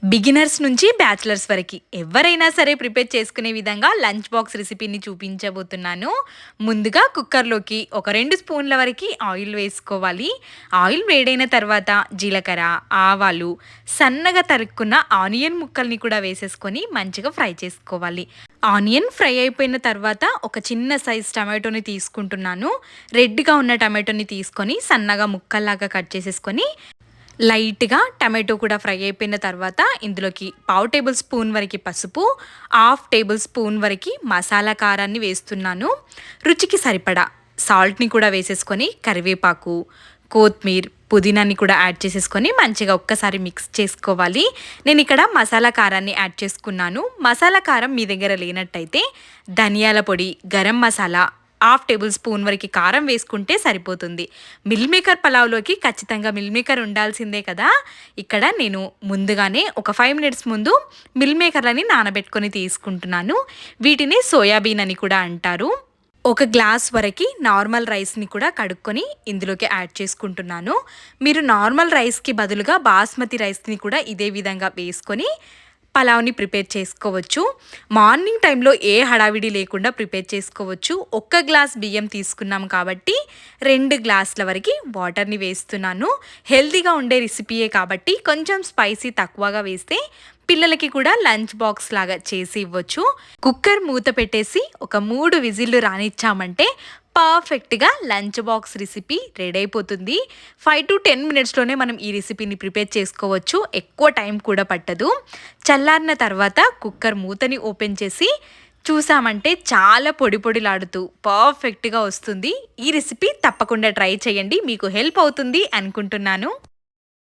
Beginners నుంచి bachelors వరకు ఎవరైనా సరే ప్రిపేర్ చేసుకునే విధంగా లంచ్ బాక్స్ రెసిపీని చూపించబోతున్నాను. ముందుగా కుక్కర్లోకి ఒక 2 స్పూన్ల వరకు ఆయిల్ వేసుకోవాలి. ఆయిల్ వేడైన తర్వాత జీలకర్ర, ఆవాలు, సన్నగా తరుక్కున్న ఆనియన్ ముక్కల్ని కూడా వేసేసుకొని మంచిగా ఫ్రై చేసుకోవాలి. ఆనియన్ ఫ్రై అయిపోయిన తర్వాత ఒక చిన్న సైజ్ టమాటోని తీసుకుంటున్నాను. రెడ్గా ఉన్న టమాటోని తీసుకొని సన్నగా ముక్కల్లాగా కట్ చేసేసుకొని లైట్గా టమాటో కూడా ఫ్రై అయిపోయిన తర్వాత ఇందులోకి 1/2 టేబుల్ స్పూన్ వరకు పసుపు, 1/2 టేబుల్ స్పూన్ వరకు మసాలా కారాన్ని వేస్తున్నాను. రుచికి సరిపడా సాల్ట్ని కూడా వేసేసుకొని కరివేపాకు, కొత్తిమీర, పుదీనాని కూడా యాడ్ చేసేసుకొని మంచిగా ఒక్కసారి మిక్స్ చేసుకోవాలి. నేను ఇక్కడ మసాలా కారాన్ని యాడ్ చేసుకున్నాను. మసాలా కారం మీ దగ్గర లేనట్టయితే ధనియాల పొడి, గరం మసాలా 1/2 టేబుల్ స్పూన్ వరకు కారం వేసుకుంటే సరిపోతుంది. మిల్ మేకర్ పలావ్లోకి ఖచ్చితంగా మిల్ మేకర్ ఉండాల్సిందే కదా. ఇక్కడ నేను ముందుగానే ఒక 5 మినిట్స్ ముందు మిల్ మేకర్లని నానబెట్టుకొని తీసుకుంటున్నాను. వీటిని సోయాబీన్ అని కూడా అంటారు. ఒక గ్లాస్ వరకు నార్మల్ రైస్ని కూడా కడుక్కొని ఇందులోకి యాడ్ చేసుకుంటున్నాను. మీరు నార్మల్ రైస్కి బదులుగా బాస్మతి రైస్ని కూడా ఇదే విధంగా వేసుకొని పలావ్ని ప్రిపేర్ చేసుకోవచ్చు. మార్నింగ్ టైంలో ఏ హడావిడి లేకుండా ప్రిపేర్ చేసుకోవచ్చు. 1 గ్లాస్ బియ్యం తీసుకున్నాం కాబట్టి 2 గ్లాసుల వరకు వాటర్ని వేస్తున్నాను. హెల్తీగా ఉండే రెసిపీయే కాబట్టి కొంచెం స్పైసీ తక్కువగా వేస్తే పిల్లలకి కూడా లంచ్ బాక్స్ లాగా చేసి ఇవ్వచ్చు. కుక్కర్ మూత పెట్టేసి ఒక 3 విజిల్లు రానిచ్చామంటే పర్ఫెక్ట్గా లంచ్ బాక్స్ రెసిపీ రెడీ అయిపోతుంది. 5 to 10 మినిట్స్లోనే మనం ఈ రెసిపీని ప్రిపేర్ చేసుకోవచ్చు. ఎక్కువ టైం కూడా పట్టదు. చల్లారిన తర్వాత కుక్కర్ మూతని ఓపెన్ చేసి చూసామంటే చాలా పొడి పొడిలాడుతూ పర్ఫెక్ట్గా వస్తుంది. ఈ రెసిపీ తప్పకుండా ట్రై చేయండి. మీకు హెల్ప్ అవుతుంది అనుకుంటున్నాను.